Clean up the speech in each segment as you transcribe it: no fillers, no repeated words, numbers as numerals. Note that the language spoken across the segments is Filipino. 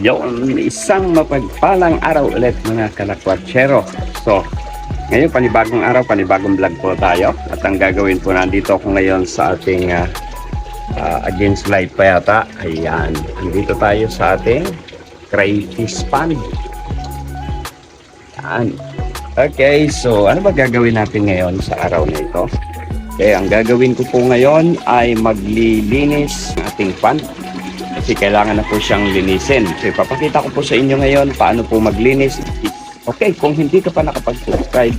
Yon, isang mapagpalang araw ulit mga kalakwatsero. So, ngayon panibagong araw, panibagong vlog po tayo. At ang gagawin po, nandito ako ngayon sa ating against light pa yata. Ayan, nandito tayo sa ating crayfish pond. Ayan. Okay, so ano ba gagawin natin ngayon sa araw na ito? Okay, ang gagawin ko po ngayon ay maglilinis ng ating pond. Kasi kailangan na po siyang linisin. So ipapakita ko po sa inyo ngayon paano po maglinis. Okay, kung hindi ka pa nakapag-subscribe,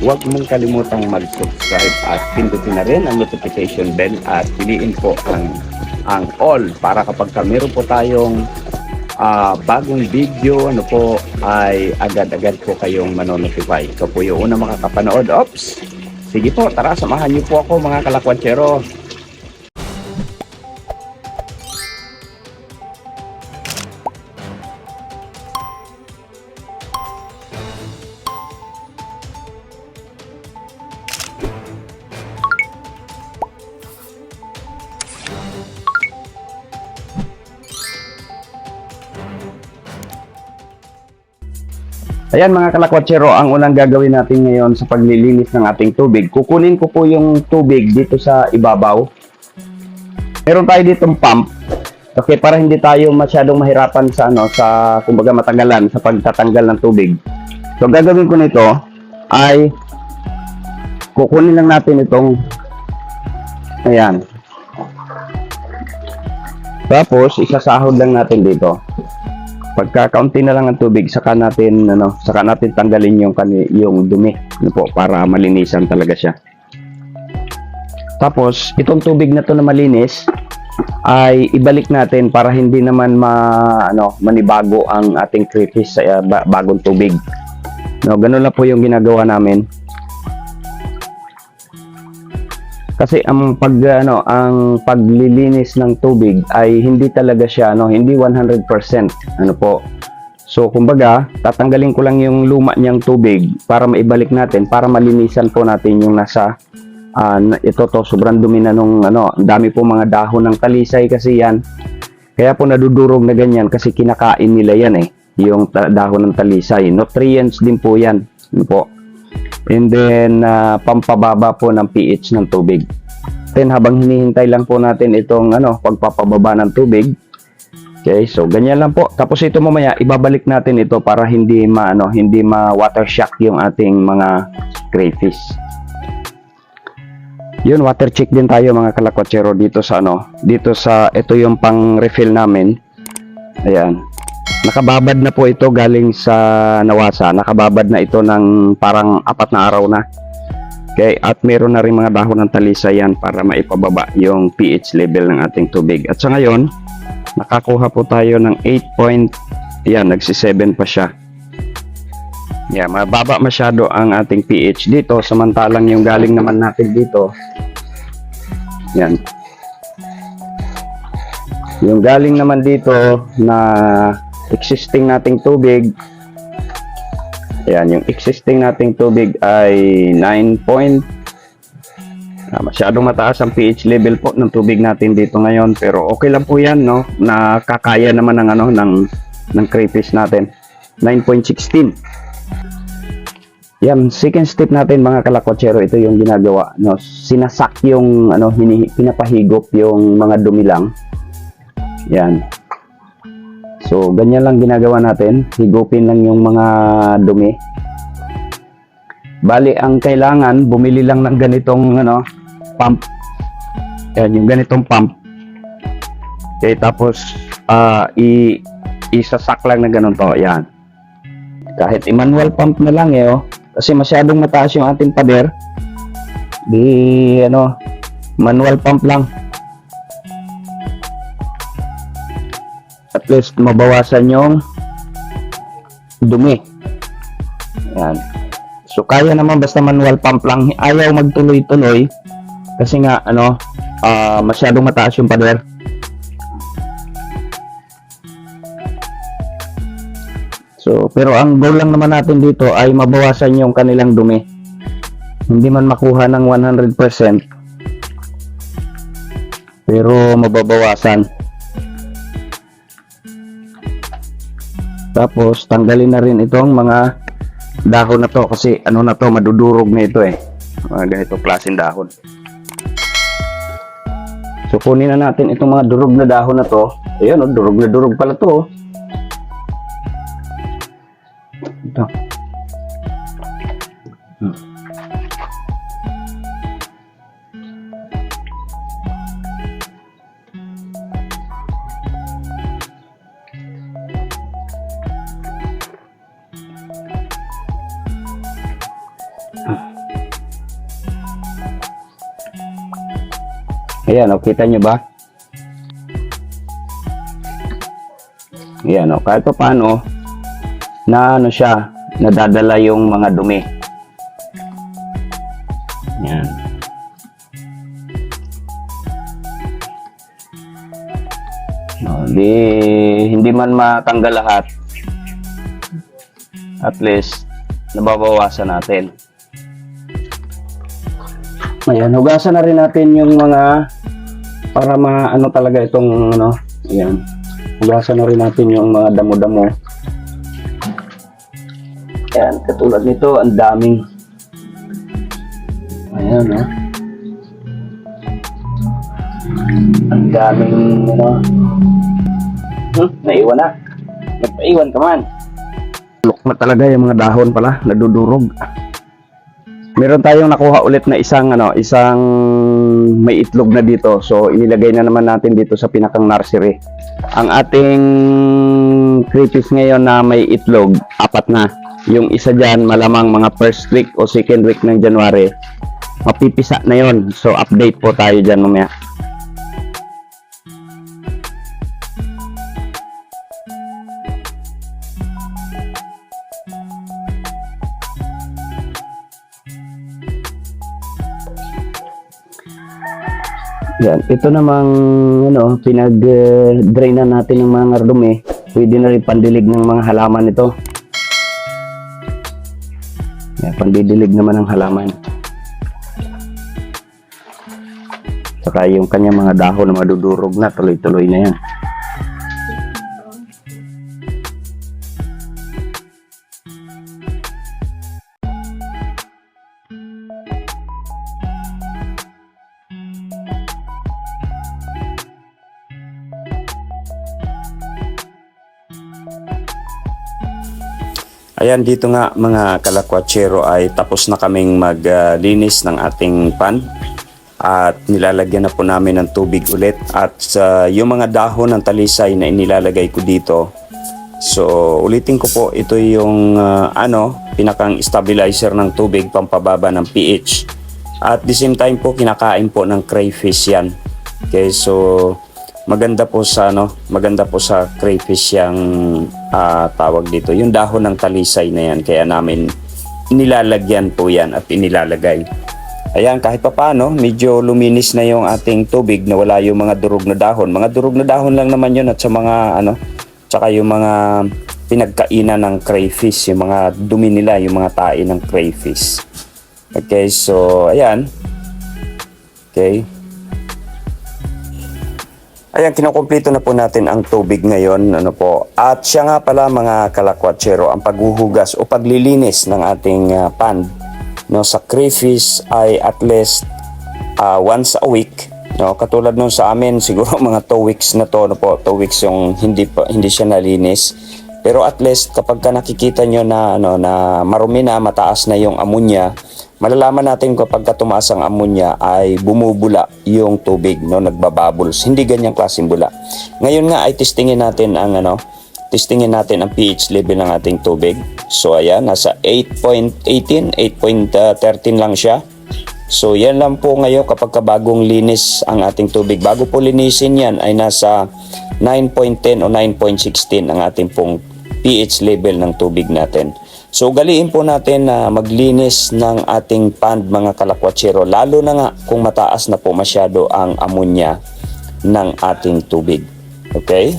huwag mong kalimutang mag-subscribe at pindutin na rin ang notification bell at piliin po ang all para kapag meron po tayong bagong video, ano po, ay agad-agad po kayong manonotify. Ito po yung una makakapanood. Oops! Sige po, tara, samahan niyo po ako mga kalakwatsero. Ayan mga kalakwatsero, ang unang gagawin natin ngayon sa paglilinis ng ating tubig. Kukunin ko po yung tubig dito sa ibabaw. Meron tayo ditong pump. Okay, para hindi tayo masyadong mahirapan sa kumbaga matagalan sa pagtatanggal ng tubig. So gagawin ko nito ay kukunin lang natin itong ayan. Tapos isasahod lang natin dito. Pagka kaunti na lang ang tubig, saka natin tanggalin yung dumi, po, para malinisan talaga siya. Tapos itong tubig na to na malinis ay ibalik natin para hindi naman manibago ang ating crayfish sa bagong tubig. No, ganun lang po yung ginagawa namin. Kasi ang paglilinis ng tubig ay hindi talaga siya hindi 100% po. So kumbaga, tatanggalin ko lang yung luma niyang tubig para maibalik natin, para malinisan po natin yung nasa sobrang dumi na nung ang dami po mga dahon ng talisay kasi yan. Kaya po nadudurog na ganyan kasi kinakain nila yan yung dahon ng talisay. Nutrients din po yan, po. And then, pampababa po ng pH ng tubig. Then, habang hinihintay lang po natin itong pagpapababa ng tubig. Okay, so ganyan lang po. Tapos ito mamaya, ibabalik natin ito para hindi ma-water shock yung ating mga crayfish. Yun, water check din tayo mga kalakwatsero dito sa ito yung pang refill namin. Ayan. Nakababad na po ito galing sa Nawasa. Nakababad na ito ng parang 4 na araw na. Okay, at meron na rin mga dahon ng talisay yan para maipababa yung pH level ng ating tubig. At sa ngayon, nakakuha po tayo ng 8 yan, nagsi-7 pa siya. Yeah, mababa masyado ang ating pH dito, samantalang yung galing naman natin dito. Yan. Yung galing naman dito na existing nating tubig, ayan, yung existing nating tubig ay 9 masyadong mataas ang pH level po ng tubig natin dito ngayon, pero okay lang po yan, nakakaya naman ng crayfish natin. 9.16. Yan, second step natin mga kalakwatsero, ito yung ginagawa, sinasak yung pinapahigop yung mga dumi lang. Yan. So, ganyan lang ginagawa natin. Higupin lang yung mga dumi. Bali, ang kailangan, bumili lang ng ganitong pump. Yan, yung ganitong pump. Okay, tapos, isasak lang na ganun to. Yan. Kahit i-manual pump na lang kasi masyadong mataas yung ating pader. Manual pump lang. At least mabawasan yung dumi. Yan. So kaya naman basta manual pump lang. Ayaw magtuloy-tuloy kasi nga masyadong mataas yung pader. So pero ang goal lang naman natin dito ay mabawasan yung kanilang dumi. Hindi man makuha ng 100%, pero mababawasan. Tapos tanggalin na rin itong mga dahon na to kasi ano na to, madudurog na ito eh. Mga ganito klaseng dahon. So kunin na natin itong mga durog na dahon na to. Ayan oh, durog na durog pala to. Ito. Ayan o, kita nyo ba? Ayan o, kahit pa paano, na ano siya, nadadala yung mga dumi. Ayan. No, hindi man matanggal lahat. At least, nababawasan natin. Ayan, hugasan na rin natin yung mga para maano talaga itong ano, ayan. Hugasan na rin natin yung mga damo-damo. Ayan, katulad nito, ang daming. Ayan, no. Ang daming ano. Naiwan na. Nagpaiwan ka man. Luk na talaga yung mga dahon pala, nadudurog. Meron tayong nakuha ulit na isang may itlog na dito. So inilagay na naman natin dito sa pinakang nursery. Ang ating creepies ngayon na may itlog, 4 na. Yung isa diyan malamang mga first week o second week ng January. Mapipisa na yon. So update po tayo diyan mamaya. Yan, ito namang pinag-drain na natin ng mga dumi. Pwede na rin pandilig ng mga halaman ito. Yan, pandidilig naman ng halaman. Saka yung kanyang mga dahon na madudurog na, tuloy-tuloy na yan. Ayan, dito nga mga kalakwatsero ay tapos na kaming maglinis ng ating pan at nilalagyan na po namin ng tubig ulit at yung mga dahon ng talisay na inilalagay ko dito. So ulitin ko po, ito yung pinakang stabilizer ng tubig, pampababa ng pH. At the same time po kinakain po ng crayfish yan. Okay, so maganda po sa crayfish yung tawag dito, yung dahon ng talisay na yan, kaya namin inilalagyan po yan at inilalagay. Ayan, kahit pa paano medyo luminis na yung ating tubig, na wala yung mga durog na dahon. Mga durog na dahon lang naman yun at sa mga tsaka yung mga pinagkainan ng crayfish, yung mga dumi nila, yung mga tae ng crayfish. Okay, so ayan. Okay. Ayan, kinukumpleto na po natin ang tubig ngayon. At siya nga pala mga kalakwatsero, ang paghuhugas o paglilinis ng ating pan sa crayfish ay at least once a week. Katulad nung sa amin, siguro mga 2 weeks na to. 2 weeks yung hindi siya nalinis. Pero at least kapag nakikita nyo na marumi na, mataas na yung ammonia, malalaman natin kapag tumaas ang ammonia ay bumubula yung tubig, nagbabubbles. Hindi ganyang klaseng bula. Ngayon nga ay testingin natin ang pH level ng ating tubig. So ayan, nasa 8.18, 8.13 lang siya. So yan lang po ngayon kapag bagong linis ang ating tubig. Bago po linisin yan ay nasa 9.10 o 9.16 ang ating pong pH level ng tubig natin. So ugaliin po natin na maglinis ng ating pond mga kalakwatsero, lalo na nga kung mataas na po masyado ang ammonia ng ating tubig. Okay?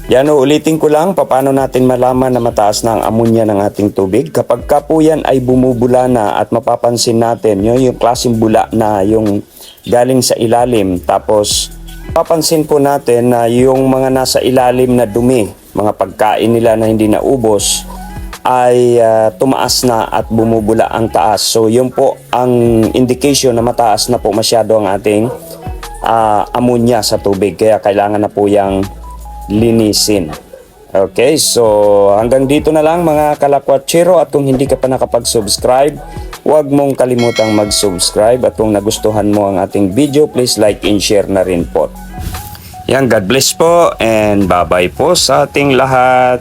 Yan, ulitin ko lang paano natin malaman na mataas na ang ammonia ng ating tubig. Kapag ka po yan ay bumubula na at mapapansin natin yung klaseng bula na yung galing sa ilalim, tapos papansin po natin na yung mga nasa ilalim na dumi mga pagkain nila na hindi naubos ay tumaas na at bumubula ang taas. So yun po ang indication na mataas na po masyado ang ating ammonia sa tubig, kaya kailangan na po yang linisin. Okay, so hanggang dito na lang mga kalakwatsero, at kung hindi ka pa nakapag-subscribe, huwag mong kalimutang mag-subscribe, at kung nagustuhan mo ang ating video, please like and share na rin po. Yan, God bless po and bye-bye po sa ating lahat.